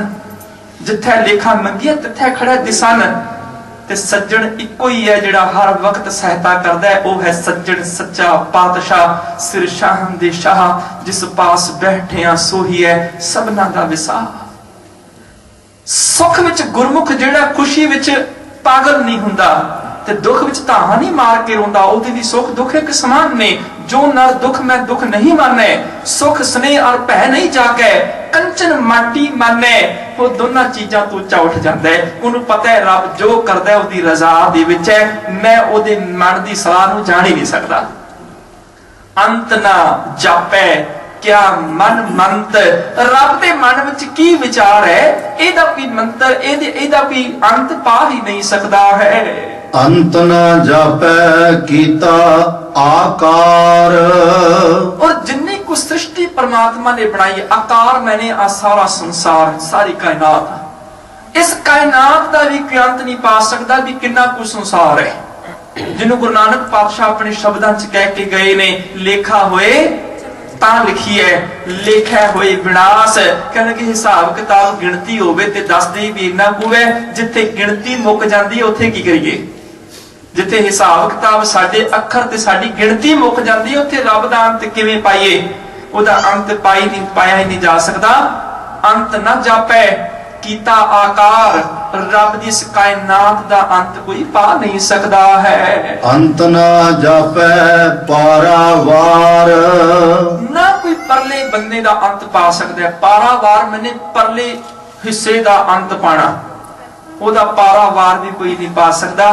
जिथे लेखा मंगिया तिथे खड़ा दिसन। ते सज्जन इको ही है जिहड़ा हर वक्त सहायता करदा है, वो है सज्जन सच्चा पातशाह, सिर शाहन दे शाह, जिस पास बैठिया सोही है सबना दा विसाह। सुख विच गुरमुख जिहड़ा खुशी विच पागल नहीं हुंदा, ते दुख विच ताहा नहीं मार के रोंदा। ओदे भी सुख दुख एक समान ने, जो नर दुख मैं दुख नहीं माने, सुख स्नेह और भय नहीं जागे, कंचन माटी माने। वो दोनों चीजां तो चा उठ जाता है। उन्हें पता है रब जो करता है उसकी रजा दे विच है, मैं ओदे मन की सलाह नूं जान ही नहीं सकता। अंत ना जापै क्या मन मंत, रब दे मन विच की विचार है, एदा कोई मंत्र एदा कोई अंत पा ही नहीं सकता है। अंत न जापै कीता आकार, और जिन्नी को सृष्टि परमात्मा ने बनाई, आकार मैंने आ सारा संसार, सारी कायनात, इस कायनात का भी कोई अंत नहीं पा सकता भी कितना कुछ संसार है। जिन्हों गुरु नानक पातशाह अपने शब्दां च कह के गए ने, लेखा होए तां लिखिए, लेखा होए विनाश। कहने के हिसाब किताब गिनती होवे ते दस दे भी इन्ना कुछ है, जिथे गिनती मुक जाती है उत्थे की करिए? जिथे हिसाब किताब साडे अखर ते साडी गिनती मुक जाती है, उत्थे रब दा अंत किवें पाइए? ओदा अंत पाया ही नहीं जा सकता। अंत न जापै कीता आकार, रब दी इस कायनात दा अंत कोई पा नहीं सकता है। अंत न जापै पारावार, ना कोई परले बंदे दा अंत पा सकता है। पारावार मैंने परले हिस्से दा अंत पाना, ओदा पारावार भी कोई नहीं पा सकता।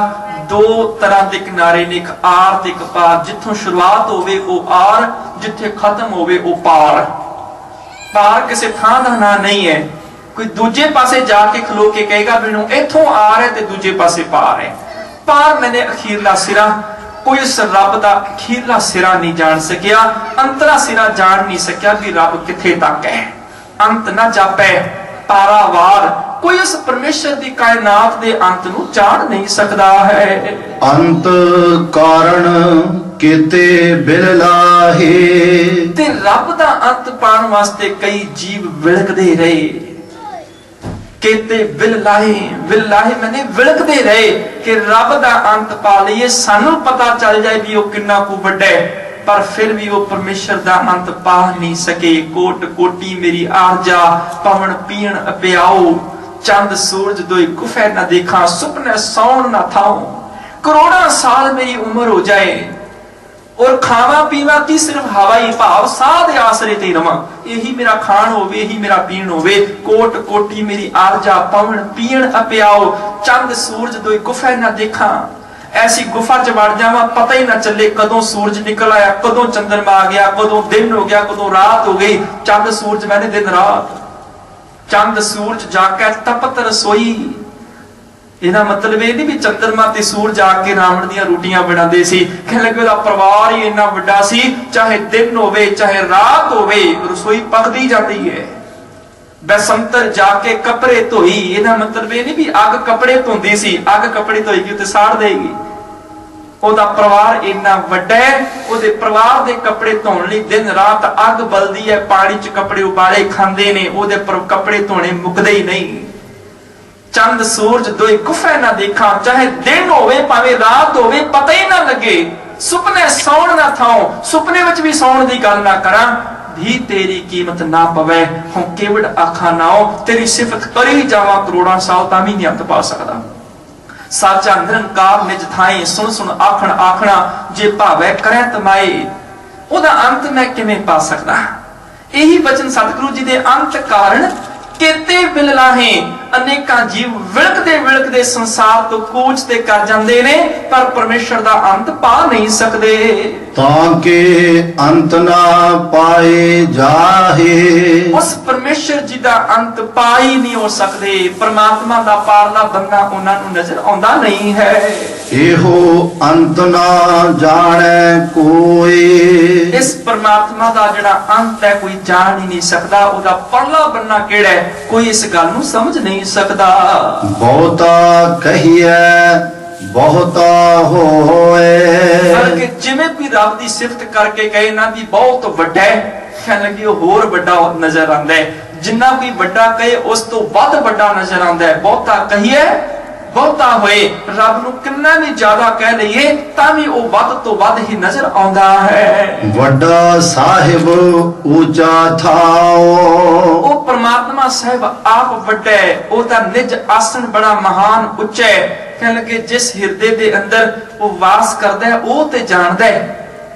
दो तरह के किनारे ने, एक आर ते एक पार। जिथों शुरुआत होवे वो आर, जिथे खत्म होवे वो पार। पार किसी थां दा नाम नहीं है, कोई दूजे पासे जाके खलो के कहेगा मैनू इथों आर है ते दूजे पासे पार है। पार मैंने अखीरला सिरा, कोई इस रब दा अखीरला सिरा नहीं जान सकिया, अंतरा सिरा जान नहीं सकिया भी रब किथे तक है। अंत न जापै पारावार, कोई उस परमेश्वर दी कायनात दे अंत नूं जान नहीं सकता है। अंत कारण किते बिल लाहे, ते रब दा अंत पाण वास्ते कई जीव विलकदे रहे। केते विल लाहे मैंने विलकदे रहे कि रब दा अंत पा लईए, सानू पता चल जाए भी वो कितना कु वड्डा है, पर फिर भी वो परमेश्वर दा अंत पा नहीं सके। कोट कोटी मेरी आरजा, पवन पीण अप्याओ, चंद सूरज दोई गुफे न देखा, सुपने सौन न थाओ। करोड़ों साल मेरी उम्र हो जाए और खावा पीवा की सिर्फ हवाई भाव, साध आसरे ते रवां, यही मेरा खान होवे, यही मेरा पीण होवे। कोट कोटी मेरी आरजा, पवन पीण अप्याओ, चंद सूरज दोई गुफे न देखा। ऐसी गुफा च वड़ जावा, पता ही ना चले कदों सूरज निकल आया, कदों चंद्रमा आ गया, कदों दिन हो गया, कदों रात हो गई। चंद सूरज मैंने दिन रात, चंद सूरज जाके तपत रसोई। ਇਹਦਾ मतलब ਇਹ नहीं भी चंद्रमा ते सूरज आके रावण ਦੀਆਂ ਰੋਟੀਆਂ ਬਣਾਉਂਦੇ ਸੀ। ਕਹਿਣ ਲੱਗੇ ਉਹਦਾ ਪਰਿਵਾਰ ਹੀ ਇੰਨਾ ਵੱਡਾ ਸੀ, ਚਾਹੇ ਦਿਨ ਹੋਵੇ ਚਾਹੇ ਰਾਤ ਹੋਵੇ ਰਸੋਈ ਪੱਕਦੀ ਜਾਂਦੀ ਹੈ। ਬਸੰਤਰ ਜਾਕੇ ਕੱਪੜੇ ਧੋਈ। ਇਹਦਾ मतलब ਇਹ नहीं भी ਅੱਗ ਕੱਪੜੇ ਧੋਂਦੀ ਸੀ, ਅੱਗ ਕੱਪੜੇ ਧੋਏਗੀ ਤੇ ਸਾੜ ਦੇਗੀ। ਉਹਦਾ ਪਰਿਵਾਰ ਇੰਨਾ ਵੱਡਾ ਹੈ, ਉਹਦੇ ਪਰਿਵਾਰ ਦੇ ਕੱਪੜੇ ਧੋਣ ਲਈ ਦਿਨ ਰਾਤ ਅੱਗ ਬਲਦੀ ਹੈ, ਪਾਣੀ 'ਚ ਕੱਪੜੇ ਉਬਾਲੇ ਖਾਂਦੇ ਨੇ, ਉਹਦੇ ਕੱਪੜੇ ਧੋਣੇ ਮੁੱਕਦੇ ਹੀ ਨਹੀਂ। चंद सूरज दोए गुफे ना देखा, चाहे दिन होवे भावे रात होवे पता ही ना लगे। सुपने सौण ना थाओ, सुपने विच भी सौण दी गल ना करा भी तेरी कीमत ना पवे। हों केवड़ आखा ना हो, तेरी सिफत करी जावा करोड़ां साल तां भी नहीं अंत पा सकदा। साचा निरंकार निज थाए सुन सुन आखण आखना, जे भावे करे तमाए ओदा अंत मैं किवें पा सकदा। यही वचन सतगुरु जी दे अंत कारण केते बिललाहे अनेकां जीव विलकदे संसार तो कूच ते कर जांदे ने, पर परमेश्वर दा अंत पा नहीं सकदे। ताके अंत ना पाए जाहे, उस परमेश्वर जी दा अंत पा ही नहीं हो सकदे। परमात्मा दा पारला बंदा उन्हां नूं नजर आउंदा नहीं है। एहो अंत ना जाने कोई, इस परमात्मा दा जिहड़ा अंत है कोई जान ही नहीं सकदा। ओदा परला बन्ना किहड़ा है कोई इस गल नूं समझ नहीं सकदा। बहुता कहिए बहुता होए, बल्कि जिवें भी रब दी सिफत करके कहे ना भी बहुत वड्डा है, कहण लगे ओह होर वड्डा नजर आंदा है। जिन्ना कोई वड्डा कहे उस तो वध वड्डा नजर आंदा है। बहुता कहिए बहुता होए, रब नूं किन्ना भी ज्यादा कह लईए तां भी ओह वध तो वध ही नजर आंदा है। वड्डा साहिब ऊंचा थाओ, ओ परमात्मा साहिब आप वड्डा है, ओदा निज आसन बड़ा महान उच्चा है। कहण लगे जिस हिरदे दे अंदर वो वास करदा है ओह ते जानदा है,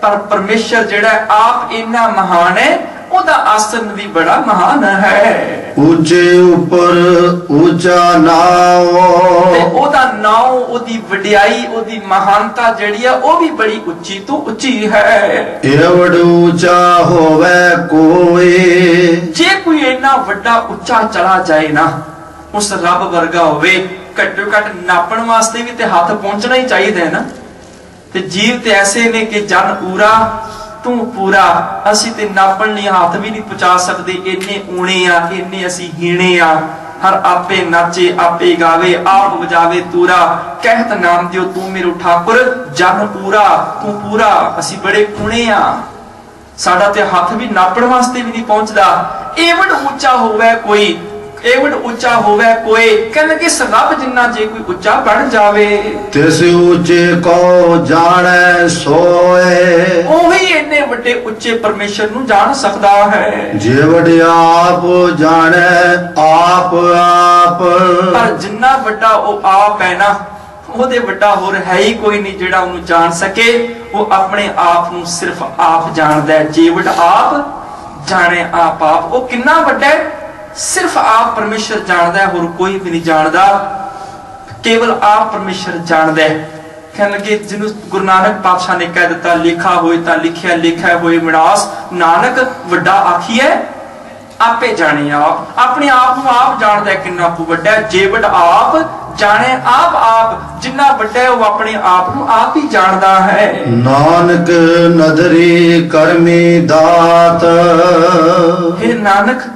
पर परमेश्वर जिहड़ा आप इन्ना महान है ओदा आसन भी बड़ा महान है। ऊंचे ऊपर ऊंचा नाओ, ते ओदा नाम ओदी वडियाई ओदी महानता जिहड़ी है ओ भी बड़ी उच्ची तो उच्ची है। एवड ऊंचा होवे कोई, जे कोई इन्ना वड्डा उच्चा चला जाए ना, उस रब वर्गा होवे, घट्टो घट नापण वास्ते भी ते हाथ पहुंचना ही चाहिए ना। ते जीव ते ऐसे ने कि जन ऊरा तू पूरा, असी ते नापण लई हाथ भी नहीं पहुंचा सकते। इन्ने ऊणे आ, इन्ने असी हीणे आ। हर आपे नाचे आपे गावे, आप बजावे तूरा, कहत नाम दियो तू मेरो ठाकुर, जन पूरा तू पूरा। असी बड़े ऊणे आ, साडा ते हाथ भी नापण वास्ते भी नहीं पहुंचदा। एवड ऊंचा होवे कोई, एवड ऊंचा होवे कोई, कहने कि रब जिन्ना जे कोई ऊंचा बन जावे, तिस ऊंचे को जाने सोए, ओही इन्ने वड्डे उच्चे परमेश्वर नूं जान सकदा है। जेवड आप जाने आप आप, पर जिन्ना वड्डा ओ आप है ना, ओदे वड्डा होर है ही कोई नहीं जिहड़ा ओनू जान सके। वो अपने आप नूं सिर्फ आप जानदा है। जेवड आप जाने आप आप, वो किन्ना वड्डा है सिर्फ आप परमेश्वर जानदा है, होर कोई भी नहीं जानदा। केवल आप परमेश्वर जानदा है। कहण लगे जिन्हों गुरु नानक पातशाह ने कह दिता, लिखा होए तां लिखिया, लिखा होए विनाश, नानक वड्डा आखिए आपे जाने आप। अपने आप नूं आप जानदा है किन्ना कु वड्डा है। जेवड आप जाने आप आप, जिन्ना वड्डा है वो अपने आप नूं आप ही जानदा है। नानक नदरी करमी दात, हे नानक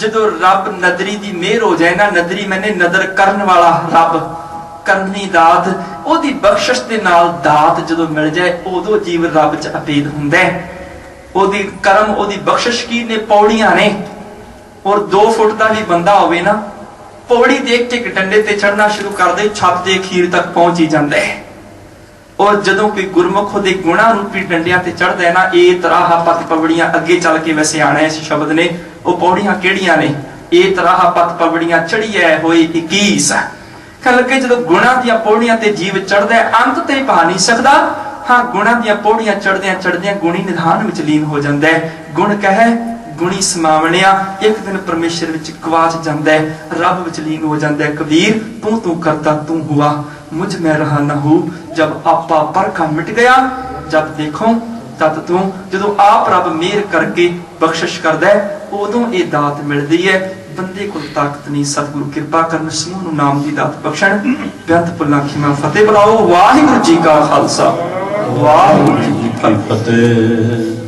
जदों रब नदरी दी मेहर हो जाए ना, नदरी मैंने नदर करन वाला रब, करनी दात, ओदी बख्शिश दे नाल दात जदों मिल जाए उदों जीव रब च अभेद हुंदा है। ओदी करम ओदी बख्शिश की ने पौड़ियां ने, और 2 फुट का भी बंदा होवे ना, पौड़ी देख के एक डंडे ते चढ़ना शुरू कर दे, छत दे अखीर तक पहुंच ही जांदा है। और जदों कोई गुरमुख ओदे गुणा रूपी डंडियां ते चढ़दा है ना, ए तराह पत पवड़ियां, अगे चल के वैसे आना है इस शब्द ने, ਉਹ ਪੌੜੀਆਂ ਕਿਹੜੀਆਂ ਨੇ? ਇਹ ਤਰਾਹ ਪਤ ਪਵੜੀਆਂ ਚੜੀਐ ਹੋਈ 21। ਕਹਿਣ ਲੱਗੇ ਜਦੋਂ ਗੁਣਾਂ ਦੀਆਂ ਪੌੜੀਆਂ ਤੇ ਜੀਵ ਚੜਦਾ ਅੰਤ ਤੇ ਪਾ ਨਹੀਂ ਸਕਦਾ। ਹਾਂ, ਗੁਣਾਂ ਦੀਆਂ ਪੌੜੀਆਂ ਚੜਦਿਆਂ ਚੜਦਿਆਂ ਗੁਣੀ ਨਿਧਾਨ ਵਿੱਚ ਲੀਨ ਹੋ ਜਾਂਦਾ ਹੈ। ਗੁਣ ਕਹੈ ਗੁਣੀ ਸਮਾਵਣਿਆ ਇੱਕ ਦਿਨ ਪਰਮੇਸ਼ਰ ਵਿੱਚ ਗਵਾਚ ਜਾਂਦਾ ਹੈ, ਰੱਬ ਵਿੱਚ ਲੀਨ ਹੋ ਜਾਂਦਾ ਹੈ। ਕਬੀਰ ਤੂੰ ਕਰਤਾ ਤੂੰ ਹੁਆ, मुझ में रहा न हो, जब आपा पर का मिट गया, जब देखो तद तू। जो आप रब मेहर करके बख्शिश करदा है, उदों ये दात मिलती है। बंदे को ताकत नहीं, सतगुरु कृपा करन, समूह नूं नाम दी दात बख्शण। बेअंत भुल्लां खिमा फतेह बुलाओ। वाहिगुरू जी का खालसा, वाहिगुरू जी की फतेह।